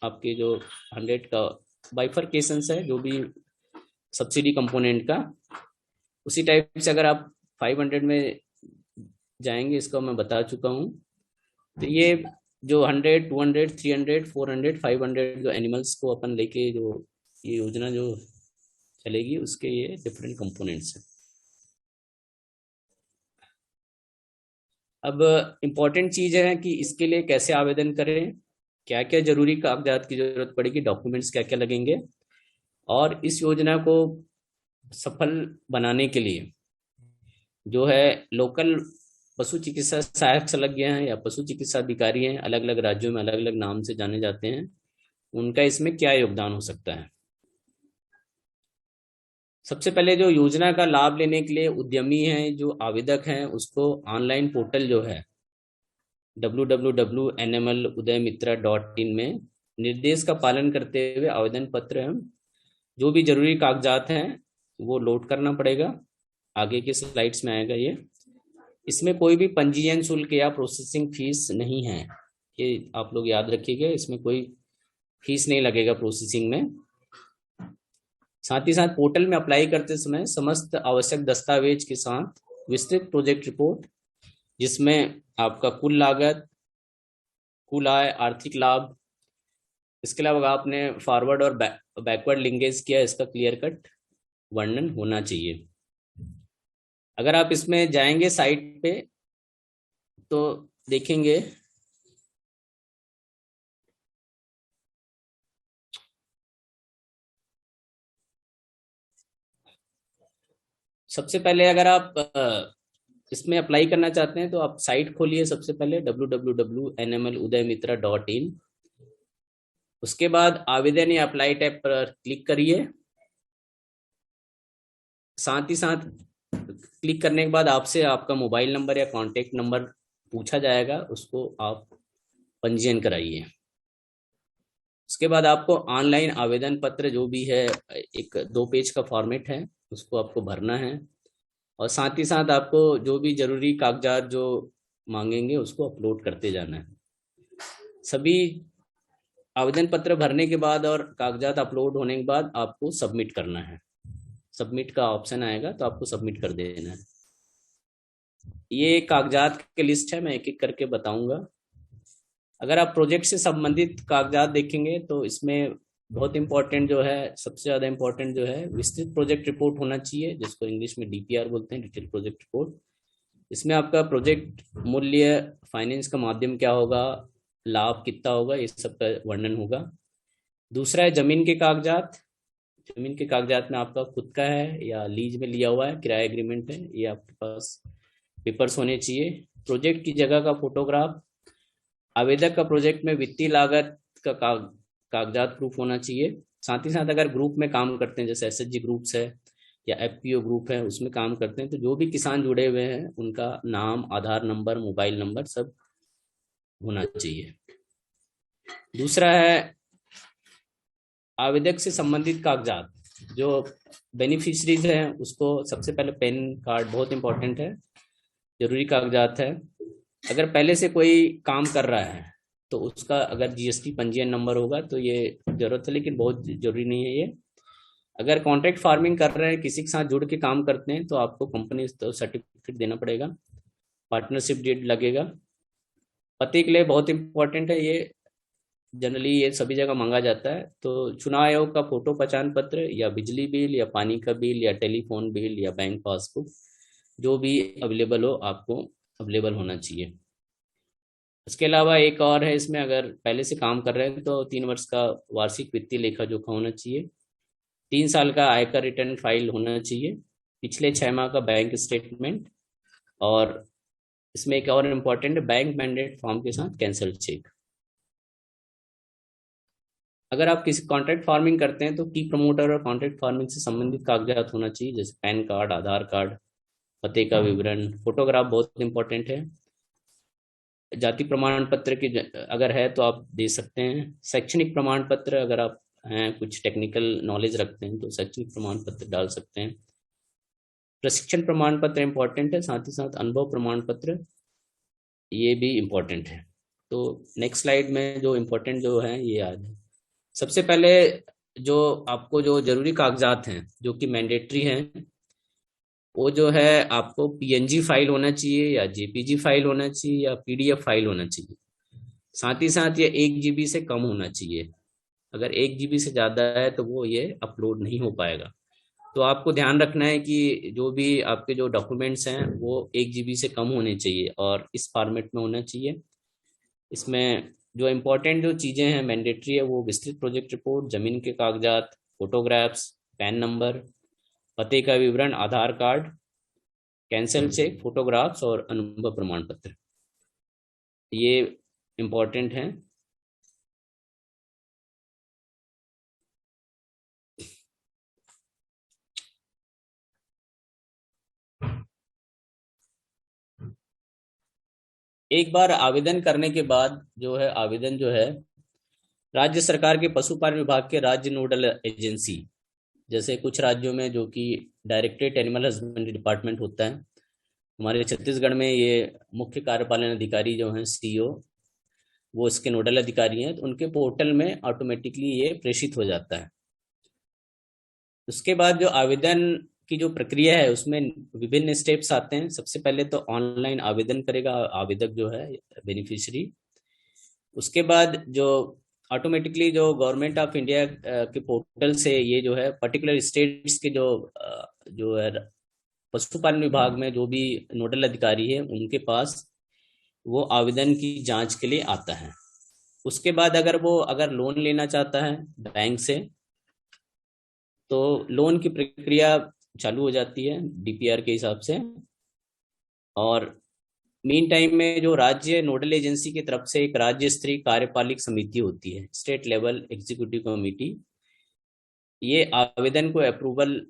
आपके जो 100 का बाइफरकेशंस है जो भी सब्सिडी कंपोनेंट का। उसी टाइप से अगर आप 500 में जाएंगे, इसका मैं बता चुका हूँ। तो ये जो 100, 200, 300, 400, 500 जो एनिमल्स को अपन लेके जो ये योजना जो चलेगी उसके ये डिफरेंट कंपोनेंट्स हैं। अब इम्पोर्टेंट चीज है कि इसके लिए कैसे आवेदन करें, क्या क्या जरूरी कागजात की जरूरत पड़ेगी, डॉक्यूमेंट्स क्या क्या लगेंगे। और इस योजना को सफल बनाने के लिए जो है लोकल पशु चिकित्सा सहायक संलग्न हैं या पशु चिकित्सा अधिकारी हैं, अलग अलग राज्यों में अलग अलग नाम से जाने जाते हैं, उनका इसमें क्या योगदान हो सकता है। सबसे पहले जो योजना का लाभ लेने के लिए उद्यमी हैं, जो आवेदक हैं, उसको ऑनलाइन पोर्टल जो है www.nmludaymitra.in में निर्देश का पालन करते हुए आवेदन पत्र एवं जो भी जरूरी कागजात हैं वो लोड करना पड़ेगा। आगे के स्लाइड्स में आएगा ये। इसमें कोई भी पंजीयन शुल्क या प्रोसेसिंग फीस नहीं है, ये आप लोग याद रखिएगा। इसमें कोई फीस नहीं लगेगा प्रोसेसिंग में। साथ ही साथ पोर्टल में अप्लाई करते समय समस्त आवश्यक दस्तावेज के साथ विस्तृत प्रोजेक्ट रिपोर्ट, जिसमें आपका कुल लागत, कुल आय, आर्थिक लाभ, इसके अलावा आपने फॉरवर्ड और बैकवर्ड लिंकेज किया, इसका क्लियर कट वर्णन होना चाहिए। अगर आप इसमें जाएंगे साइट पे तो देखेंगे सबसे पहले अगर आप इसमें अप्लाई करना चाहते हैं तो आप साइट खोलिए सबसे पहले www.nmludayamitra.in। उसके बाद आवेदन या अप्लाई टैब पर क्लिक करिए। साथ ही साथ क्लिक करने के बाद आपसे आपका मोबाइल नंबर या कॉन्टेक्ट नंबर पूछा जाएगा, उसको आप पंजीयन कराइए। उसके बाद आपको ऑनलाइन आवेदन पत्र जो भी है, एक 2 पेज का फॉर्मेट है, उसको आपको भरना है। और साथ ही साथ आपको जो भी जरूरी कागजात जो मांगेंगे उसको अपलोड करते जाना है। सभी आवेदन पत्र भरने के बाद और कागजात अपलोड होने के बाद आपको सबमिट करना है। सबमिट का ऑप्शन आएगा तो आपको सबमिट कर देना है। ये कागजात की लिस्ट है, मैं एक एक करके बताऊंगा। अगर आप प्रोजेक्ट से संबंधित कागजात देखेंगे तो इसमें बहुत इंपॉर्टेंट जो है, सबसे ज्यादा इंपॉर्टेंट जो है, विस्तृत प्रोजेक्ट रिपोर्ट होना चाहिए, जिसको इंग्लिश में डीपीआर बोलते हैं, डिटेल प्रोजेक्ट रिपोर्ट। इसमें आपका प्रोजेक्ट मूल्य, फाइनेंस का माध्यम क्या होगा, लाभ कितना होगा, इस सब का वर्णन होगा। दूसरा है जमीन के कागजात। जमीन के कागजात में आपका खुद का है या लीज में लिया हुआ है, किराया एग्रीमेंट है, ये आपके पास पेपर्स होने चाहिए। प्रोजेक्ट की जगह का फोटोग्राफ। आवेदक का प्रोजेक्ट में वित्तीय लागत का कागजात प्रूफ होना चाहिए। साथ ही साथ अगर ग्रुप में काम करते हैं, जैसे एसएचजी ग्रुप्स है या एफपीओ ग्रुप है, उसमें काम करते हैं, तो जो भी किसान जुड़े हुए हैं उनका नाम, आधार नंबर, मोबाइल नंबर सब होना चाहिए। दूसरा है आवेदक से संबंधित कागजात। जो बेनिफिशरीज हैं उसको सबसे पहले पैन कार्ड बहुत इंपॉर्टेंट है, जरूरी कागजात है। अगर पहले से कोई काम कर रहा है तो उसका अगर जीएसटी पंजीयन नंबर होगा तो ये जरूरत है, लेकिन बहुत जरूरी नहीं है ये। अगर कॉन्ट्रैक्ट फार्मिंग कर रहे हैं, किसी के साथ जुड़ के काम करते हैं, तो आपको कंपनी तो सर्टिफिकेट देना पड़ेगा, पार्टनरशिप डीड लगेगा। पते के लिए बहुत इंपॉर्टेंट है ये, जनरली ये सभी जगह मांगा जाता है। तो चुनाव आयोग का फोटो पहचान पत्र या बिजली बिल या पानी का बिल या टेलीफोन बिल या बैंक पासबुक, जो भी अवेलेबल हो आपको अवेलेबल होना चाहिए। इसके अलावा एक और है, इसमें अगर पहले से काम कर रहे हैं तो 3 वर्ष का वार्षिक वित्तीय लेखा जोखा होना चाहिए। 3 साल का आयकर रिटर्न फाइल होना चाहिए। पिछले 6 माह का बैंक स्टेटमेंट। और इसमें एक और इम्पोर्टेंट, बैंक मैंडेट फॉर्म के साथ कैंसल चेक। अगर आप किसी कॉन्ट्रैक्ट फार्मिंग करते हैं तो की प्रमोटर और कॉन्ट्रैक्ट फार्मिंग से संबंधित कागजात होना चाहिए, जैसे पैन कार्ड, आधार कार्ड, पते का विवरण, फोटोग्राफ बहुत इंपॉर्टेंट है। जाति प्रमाण पत्र की अगर है तो आप दे सकते हैं। शैक्षणिक प्रमाण पत्र, अगर आप हैं कुछ टेक्निकल नॉलेज रखते हैं तो शैक्षणिक प्रमाण पत्र डाल सकते हैं। प्रशिक्षण प्रमाण पत्र इंपॉर्टेंट है, साथ ही साथ अनुभव प्रमाण पत्र ये भी इम्पोर्टेंट है। तो नेक्स्ट स्लाइड में जो इम्पोर्टेंट जो है ये याद है। सबसे पहले जो आपको जो जरूरी कागजात हैं जो कि मैंडेटरी हैं, वो जो है आपको पीएनजी फाइल होना चाहिए या जेपीजी फाइल होना चाहिए या पीडीएफ फाइल होना चाहिए। साथ ही साथ ये 1 GB से कम होना चाहिए। अगर 1 GB से ज्यादा है तो वो ये अपलोड नहीं हो पाएगा। तो आपको ध्यान रखना है कि जो भी आपके जो डॉक्यूमेंट्स हैं वो 1 GB से कम होने चाहिए और इस फॉर्मेट में होना चाहिए। इसमें जो इम्पोर्टेंट जो चीज़ें हैं मैंडेटरी है, वो विस्तृत प्रोजेक्ट रिपोर्ट, जमीन के कागजात, फोटोग्राफ्स, पैन नंबर, पते का विवरण, आधार कार्ड, कैंसल चेक, फोटोग्राफ्स और अनुभव प्रमाण पत्र, ये इम्पोर्टेंट हैं। एक बार आवेदन करने के बाद जो है आवेदन जो है राज्य सरकार के पशुपालन विभाग के राज्य नोडल एजेंसी, जैसे कुछ राज्यों में जो कि डायरेक्टरेट एनिमल हस्बेंड्री डिपार्टमेंट होता है, हमारे छत्तीसगढ़ में ये मुख्य कार्यपालन अधिकारी जो हैं सीईओ, वो इसके नोडल अधिकारी हैं, तो उनके पोर्टल में ऑटोमेटिकली ये प्रेषित हो जाता है। उसके बाद जो आवेदन की जो प्रक्रिया है उसमें विभिन्न स्टेप्स आते हैं। सबसे पहले तो ऑनलाइन आवेदन करेगा आवेदक जो है बेनिफिशियरी। उसके बाद जो ऑटोमेटिकली जो गवर्नमेंट ऑफ इंडिया के पोर्टल से ये जो है पर्टिकुलर स्टेट्स के जो है पशुपालन विभाग में जो भी नोडल अधिकारी है उनके पास वो आवेदन की जांच के लिए आता है। उसके बाद अगर लोन लेना चाहता है बैंक से, तो लोन की प्रक्रिया चालू हो जाती है डीपीआर के हिसाब से। और मीन टाइम में जो राज्य नोडल एजेंसी की तरफ से एक राज्य स्तरीय कार्यपालिक समिति होती है, स्टेट लेवल एग्जीक्यूटिव कमेटी, ये आवेदन को अप्रूवल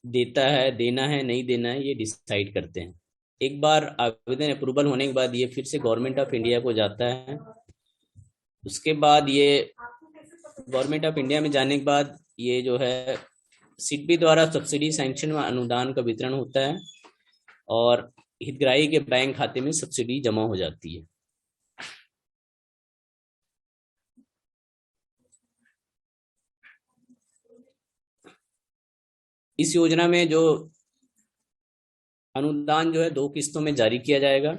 देता है, देना है नहीं देना है, ये डिसाइड करते हैं। एक बार आवेदन अप्रूवल होने के बाद ये फिर से गवर्नमेंट ऑफ इंडिया को जाता है। उसके बाद ये गवर्नमेंट ऑफ इंडिया में जाने के बाद ये जो है सिडबी द्वारा सब्सिडी सैंक्शन में अनुदान का वितरण होता है और हितग्राही के बैंक खाते में सब्सिडी जमा हो जाती है। इस योजना में जो अनुदान जो है 2 किस्तों में जारी किया जाएगा।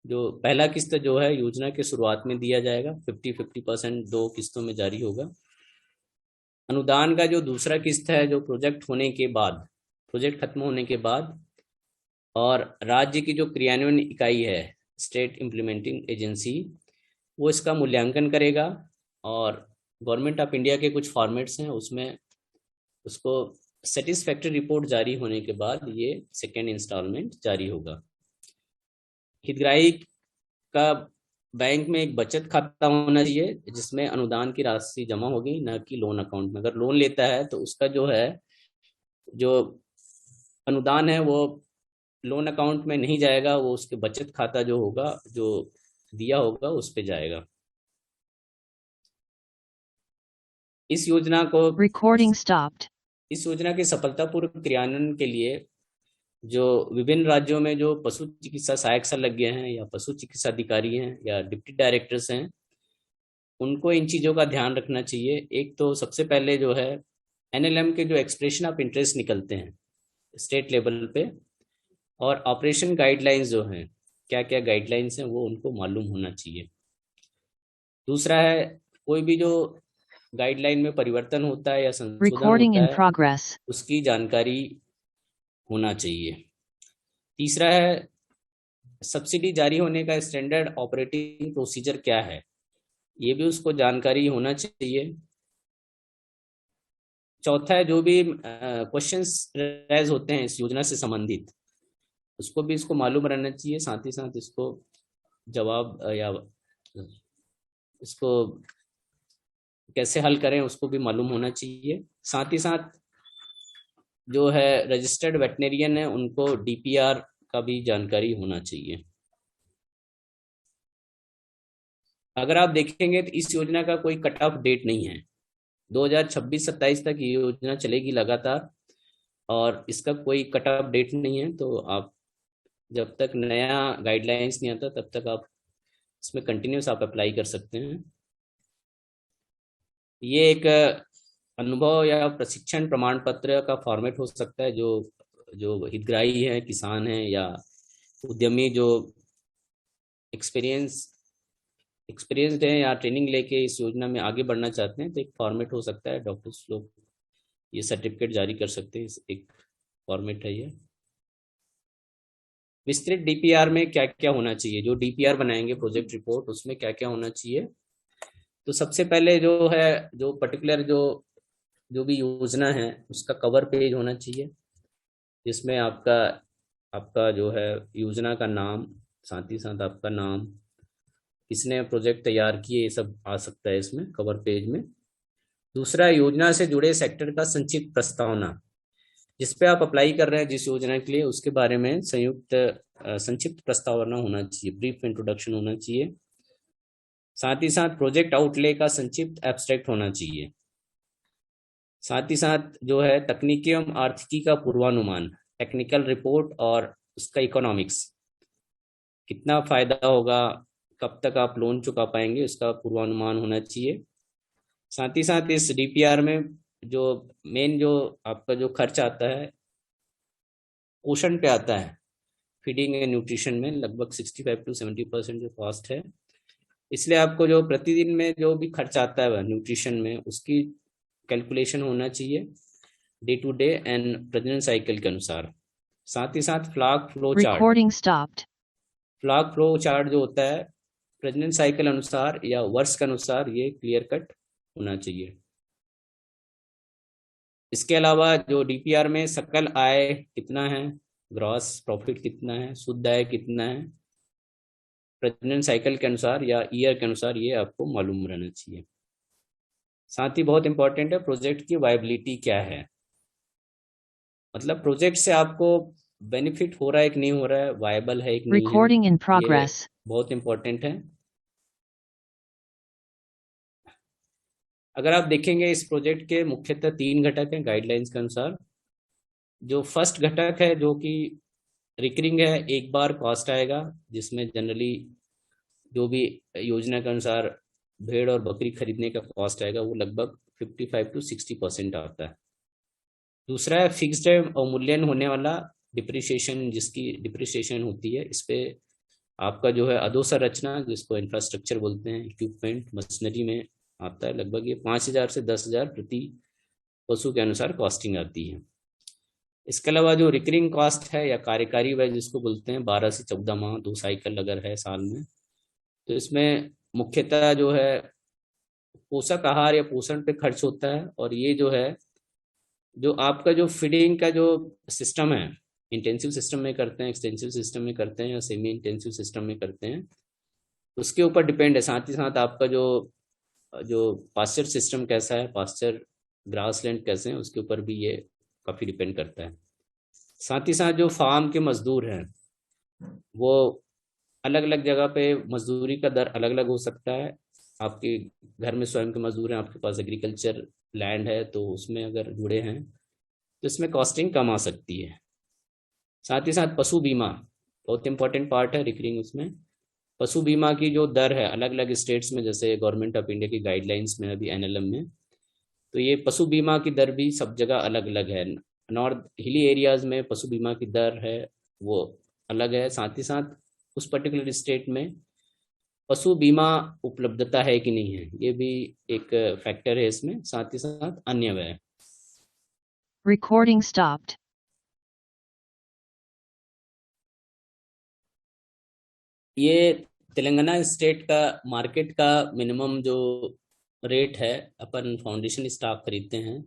जो पहला किस्त जो है योजना के शुरुआत में दिया जाएगा, 50-50% 2 किस्तों में जारी होगा। अनुदान का जो दूसरा किस्त है जो प्रोजेक्ट होने के बाद, प्रोजेक्ट खत्म होने के बाद, और राज्य की जो क्रियान्वयन इकाई है स्टेट इम्प्लीमेंटिंग एजेंसी, वो इसका मूल्यांकन करेगा और गवर्नमेंट ऑफ इंडिया के कुछ फॉर्मेट्स हैं उसमें उसको सेटिस्फैक्ट्री रिपोर्ट जारी होने के बाद ये सेकेंड इंस्टॉलमेंट जारी होगा। हितग्राही का बैंक में एक बचत खाता होना चाहिए जिसमें अनुदान की राशि जमा होगी, न कि लोन अकाउंट में। अगर लोन लेता है तो उसका जो है जो अनुदान है वो लोन अकाउंट में नहीं जाएगा, वो उसके बचत खाता जो होगा, जो दिया होगा, उस पे जाएगा। इस योजना को Recording stopped. इस योजना के सफलतापूर्वक क्रियान्वयन के लिए जो विभिन्न राज्यों में जो पशु चिकित्सा सहायक संलग्न हैं या पशु चिकित्सा अधिकारी हैं या डिप्टी डायरेक्टर्स हैं, उनको इन चीज़ों का ध्यान रखना चाहिए। एक तो सबसे पहले जो है एनएलएम के जो एक्सप्रेशन ऑफ इंटरेस्ट निकलते हैं स्टेट लेवल पे, और ऑपरेशन गाइडलाइंस जो हैं, क्या क्या गाइडलाइंस हैं, वो उनको मालूम होना चाहिए। दूसरा है कोई भी जो गाइडलाइन में परिवर्तन होता है या संशोधन Recording होता in है progress. उसकी जानकारी होना चाहिए। तीसरा है सब्सिडी जारी होने का स्टैंडर्ड ऑपरेटिंग प्रोसीजर क्या है, ये भी उसको जानकारी होना चाहिए। चौथा है जो भी क्वेश्चंस रेज होते हैं इस योजना से संबंधित, उसको भी इसको मालूम रहना चाहिए। साथ ही साथ इसको जवाब या इसको कैसे हल करें उसको भी मालूम होना चाहिए। साथ ही साथ जो है रजिस्टर्ड वेटनेरियन है उनको डीपीआर का भी जानकारी होना चाहिए। अगर आप देखेंगे तो इस योजना का कोई कट ऑफ डेट नहीं है, 2026-27 तक ये योजना चलेगी लगातार, और इसका कोई कट ऑफ डेट नहीं है। तो आप जब तक नया गाइडलाइंस नहीं आता तब तक आप इसमें कंटिन्यूस आप अप्लाई कर सकते हैं। ये एक अनुभव या प्रशिक्षण प्रमाण पत्र का फॉर्मेट हो सकता है। जो जो हितग्राही है, किसान है या उद्यमी जो एक्सपीरियंस्ड है या ट्रेनिंग लेके इस योजना में आगे बढ़ना चाहते हैं, तो एक फॉर्मेट हो सकता है। डॉक्टर्स लोग ये सर्टिफिकेट जारी कर सकते हैं, एक फॉर्मेट है ये। विस्तृत डीपीआर में क्या क्या होना चाहिए, जो डीपीआर बनाएंगे प्रोजेक्ट रिपोर्ट, उसमें क्या क्या होना चाहिए। तो सबसे पहले जो है जो पर्टिकुलर जो भी योजना है उसका कवर पेज होना चाहिए, जिसमें आपका आपका जो है योजना का नाम, साथ ही साथ आपका नाम, किसने प्रोजेक्ट तैयार किए, ये सब आ सकता है इसमें कवर पेज में। दूसरा, योजना से जुड़े सेक्टर का संक्षिप्त प्रस्तावना, जिस पे आप अप्लाई कर रहे हैं जिस योजना के लिए, उसके बारे में संक्षिप्त प्रस्तावना होना चाहिए, ब्रीफ इंट्रोडक्शन होना चाहिए। साथ ही साथ प्रोजेक्ट आउटले का संक्षिप्त एब्स्ट्रैक्ट होना चाहिए। साथ ही साथ जो है तकनीकी एवं आर्थिकी का पूर्वानुमान, टेक्निकल रिपोर्ट, और उसका इकोनॉमिक्स, कितना फायदा होगा, कब तक आप लोन चुका पाएंगे, उसका पूर्वानुमान होना चाहिए। साथ ही साथ इस डीपीआर में जो मेन जो आपका जो खर्च आता है पोषण पे आता है, फीडिंग एंड न्यूट्रिशन में लगभग 65-70% जो कॉस्ट है। इसलिए आपको जो प्रतिदिन में जो भी खर्च आता है न्यूट्रिशन में, उसकी कैलकुलेशन होना चाहिए डे टू डे एंड प्रजनन साइकिल के अनुसार। साथ ही साथ फ्लॉग फ्लो चार्ट जो होता है प्रजनन साइकिल अनुसार या वर्ष के अनुसार, ये क्लियर कट होना चाहिए। इसके अलावा जो डीपीआर में सकल आय कितना है, ग्रॉस प्रॉफिट कितना है, शुद्ध आय कितना है, प्रेजेंट साइकिल के अनुसार या ईयर के अनुसार, ये आपको मालूम रहना चाहिए। साथ ही बहुत इंपॉर्टेंट है प्रोजेक्ट की वायबिलिटी क्या है, मतलब प्रोजेक्ट से आपको बेनिफिट हो रहा है कि नहीं हो रहा है, वायबल है कि नहीं है, Recording in ये progress. बहुत इंपॉर्टेंट है। अगर आप देखेंगे इस प्रोजेक्ट के मुख्यतः 3 घटक हैं गाइडलाइंस के अनुसार। जो फर्स्ट घटक है जो कि रिकरिंग है, एक बार कॉस्ट आएगा, जिसमें जनरली जो भी योजना के अनुसार भेड़ और बकरी खरीदने का कॉस्ट आएगा वो लगभग 55 to 60% आता है। दूसरा है फिक्स्ड अवमूल्यन होने वाला डिप्रिसिएशन, जिसकी डिप्रिसिएशन होती है, इस पे आपका जो है अधोसंरचना, जिसको इंफ्रास्ट्रक्चर बोलते हैं, इक्विपमेंट मशीनरी में आता है, लगभग ये 5,000 से 10,000 प्रति पशु के अनुसार कॉस्टिंग आती है। इसके अलावा जो रिकरिंग कॉस्ट है या कार्यकारी व्यय जिसको बोलते हैं, 12 से 14 माह 2 साइकिल अगर है साल में, तो इसमें मुख्यतः जो है पोषक आहार या पोषण पे खर्च होता है। और ये जो है जो आपका जो फीडिंग का जो सिस्टम है, इंटेंसिव सिस्टम में करते हैं, एक्सटेंसिव सिस्टम में करते हैं या सेमी इंटेंसिव सिस्टम में करते हैं, उसके ऊपर डिपेंड है। साथ ही साथ आपका जो जो पास्चर सिस्टम कैसा है, पास्चर ग्रासलैंड कैसे हैं, उसके ऊपर भी ये काफी डिपेंड करता है। साथ ही साथ जो फार्म के मजदूर हैं वो अलग अलग जगह पे मजदूरी का दर अलग अलग हो सकता है। आपके घर में स्वयं के मजदूर हैं, आपके पास एग्रीकल्चर लैंड है तो उसमें अगर जुड़े हैं तो इसमें कॉस्टिंग कम आ सकती है। साथ ही साथ पशु बीमा बहुत इंपॉर्टेंट पार्ट है रिकरिंग उसमें। पशु बीमा की जो दर है अलग अलग स्टेट्स में, जैसे गवर्नमेंट ऑफ इंडिया की गाइडलाइंस में अभी एनएलएम में, तो ये पशु बीमा की दर भी सब जगह अलग अलग है। नॉर्थ हिली एरियाज में पशु बीमा की दर है वो अलग है। साथ ही साथ उस पर्टिकुलर स्टेट में पशु बीमा उपलब्धता है कि नहीं है, ये भी एक फैक्टर है इसमें। साथ ही साथ अन्य व्यय। Recording stopped. ये तेलंगाना स्टेट का मार्केट का मिनिमम जो रेट है, अपन फाउंडेशन स्टाफ खरीदते हैं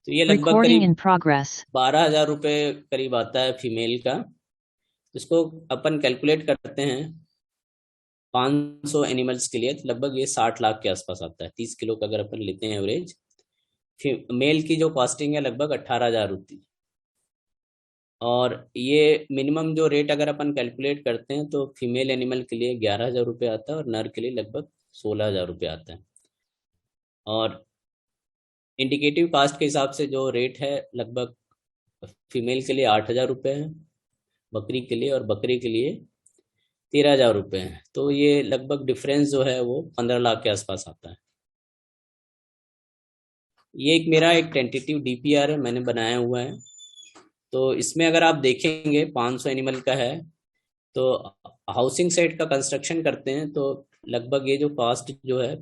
तो ये लगभग Recording in करीब progress. 12,000 रुपये करीब आता है फीमेल का। इसको अपन कैलकुलेट करते हैं 500 एनिमल्स के लिए, तो लगभग ये 60 लाख के आसपास आता है। 30 किलो का अगर अपन लेते हैं एवरेज, मेल की जो कॉस्टिंग है लगभग 18,000 रुपये। और ये मिनिमम जो रेट अगर अपन कैलकुलेट करते हैं तो फीमेल एनिमल के लिए 11,000 रुपये आता है और नर के लिए लगभग 16,000 रुपये आता है। और इंडिकेटिव कास्ट के हिसाब से जो रेट है लगभग फीमेल के लिए 8,000 रुपये है बकरी के लिए, और बकरी के लिए 13,000 रुपये है। तो ये लगभग डिफरेंस जो है वो 15 लाख के आसपास आता है। ये एक मेरा एक टेंटेटिव डीपीआर है, मैंने बनाया हुआ है। तो इसमें अगर आप देखेंगे 500 एनिमल का है, तो हाउसिंग सेट का कंस्ट्रक्शन करते हैं तो लगभग ये जो कॉस्ट जो है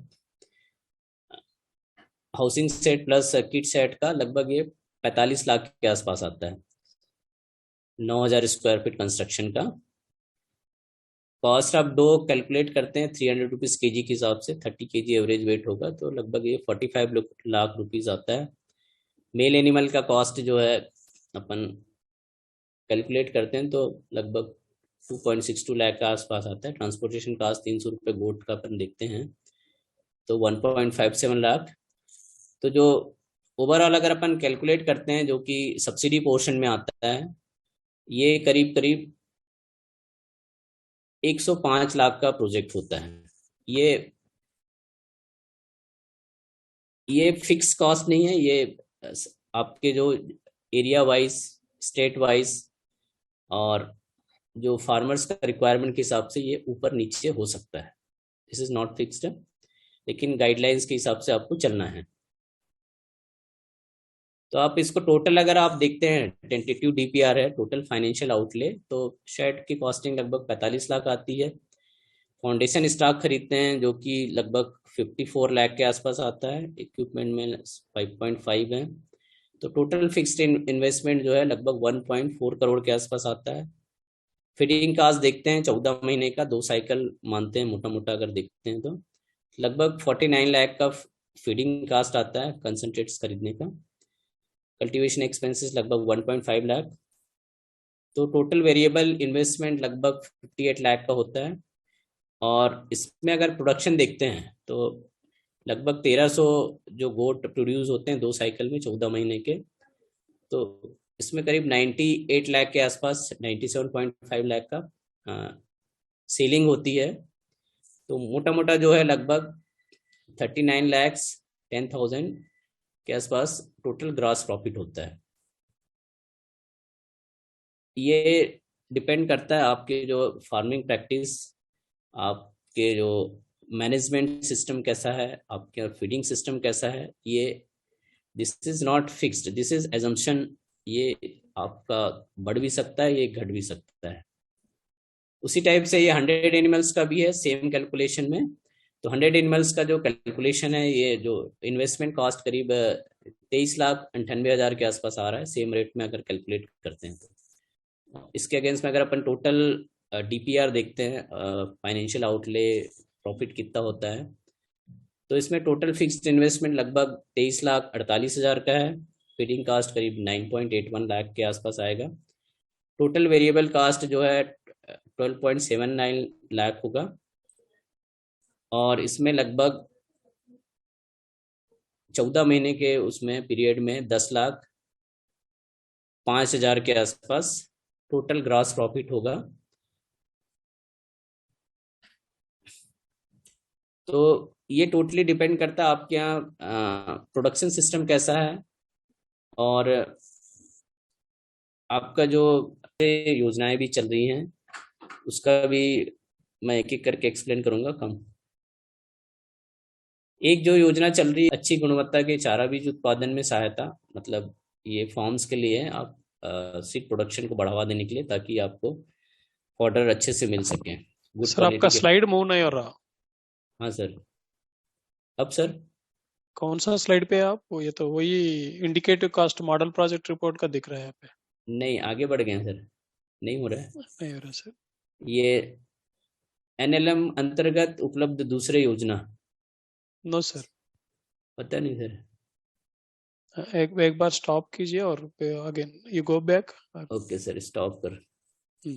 housing set plus kit set का लगभग ये 45 लाख के आसपास आता है। 9,000 स्क्वायर फीट कंस्ट्रक्शन का कॉस्ट ऑफ डो कैलकुलेट करते हैं 300 रुपीज के जी के हिसाब से, 30 के जी एवरेज वेट होगा तो लगभग ये 45 लाख रुपीज आता है। मेल एनिमल का कॉस्ट जो है अपन कैलकुलेट करते हैं तो लगभग 2.62 लाख का आसपास आता है। ट्रांसपोर्टेशन कॉस्ट 300 रुपये गोट का अपन देखते हैं तो 1.57 लाख। तो जो ओवरऑल अगर अपन कैलकुलेट करते हैं जो कि सब्सिडी पोर्शन में आता है, ये करीब करीब 105 लाख का प्रोजेक्ट होता है। ये फिक्स कॉस्ट नहीं है, ये आपके जो एरिया वाइज, स्टेट वाइज और जो फार्मर्स का रिक्वायरमेंट के हिसाब से ये ऊपर नीचे हो सकता है। दिस इज नॉट फिक्स्ड, लेकिन गाइडलाइंस के हिसाब से आपको चलना है। तो आप इसको टोटल अगर आप देखते हैं, टेंटेटिव डीपीआर है, टोटल फाइनेंशियल आउटले, तो शेड की कॉस्टिंग लगभग 45 लाख आती है। फाउंडेशन स्टॉक खरीदते हैं जो कि लगभग 54 लाख के आसपास आता है, इक्विपमेंट में 5.5 है। तो टोटल फिक्स्ड इन्वेस्टमेंट जो है लगभग 1.4 करोड़ के आसपास आता है। फीडिंग कास्ट देखते हैं 14 महीने का 2 साइकिल मानते हैं मोटा मोटा अगर देखते हैं तो लगभग 49 लाख का फीडिंग कास्ट आता है कंसंट्रेट्स खरीदने का। कल्टीवेशन एक्सपेंसेस लगभग 1.5 लाख। तो टोटल वेरिएबल इन्वेस्टमेंट लगभग 58 लाख का होता है। और इसमें अगर प्रोडक्शन देखते हैं तो लगभग 1300 जो गोट प्रोड्यूस होते हैं 2 साइकिल में 14 महीने के, तो इसमें करीब 98 लाख के आसपास, 97.5 लाख का सेलिंग होती है। तो मोटा मोटा जो है लगभग 39,10,000 के आसपास टोटल ग्रॉस प्रॉफिट होता है। ये डिपेंड करता है आपके जो फार्मिंग प्रैक्टिस, आपके जो मैनेजमेंट सिस्टम कैसा है, आपका फीडिंग सिस्टम कैसा है। ये this is not fixed, this is assumption. ये आपका बढ़ भी सकता है, ये घट भी सकता है। उसी टाइप से ये 100 एनिमल्स का भी है सेम कैलकुलेशन में। तो 100 एनिमल्स का जो कैलकुलेशन है, ये जो इन्वेस्टमेंट कॉस्ट करीब 23,98,000 के आसपास आ रहा है सेम रेट में अगर कैलकुलेट करते हैं तो। इसके अगेंस्ट में अगर अपन टोटल डीपीआर देखते हैं, फाइनेंशियल आउटले प्रॉफिट कितना होता है, तो इसमें टोटल फिक्स्ड इन्वेस्टमेंट लगभग 23,48,000 का है। फीडिंग कास्ट करीब 9.81 लाख के आसपास आएगा। टोटल वेरिएबल कास्ट जो है 12.79 लाख होगा। और इसमें लगभग 14 महीने के उसमें पीरियड में 10,05,000 के आसपास टोटल ग्रॉस प्रॉफिट होगा। तो ये टोटली डिपेंड करता है आपके यहाँ प्रोडक्शन सिस्टम कैसा है, और आपका जो योजनाएं भी चल रही हैं उसका भी मैं एक एक करके एक्सप्लेन करूंगा। कम एक जो योजना चल रही है अच्छी गुणवत्ता के चारा बीज उत्पादन में सहायता, मतलब ये फार्म्स के लिए है, आप सीड प्रोडक्शन को बढ़ावा देने के लिए, ताकि आपको ऑर्डर अच्छे से मिल सके गुड सर आपका क्वालिटी के। स्लाइड मूव नहीं हो रहा। हाँ सर। अब सर कौन सा स्लाइड पे है आप? वो ये तो वही indicative cost model project report का दिख रहा है यहाँ पे। नहीं, आगे बढ़ गए हैं सर, नहीं हो रहा है। नहीं हो रहा सर। ये एनएलएम अंतर्गत उपलब्ध दूसरे योजना, नो सर। पता नहीं सर। एक बार स्टॉप कीजिए और again you go back. Okay sir, stop कर।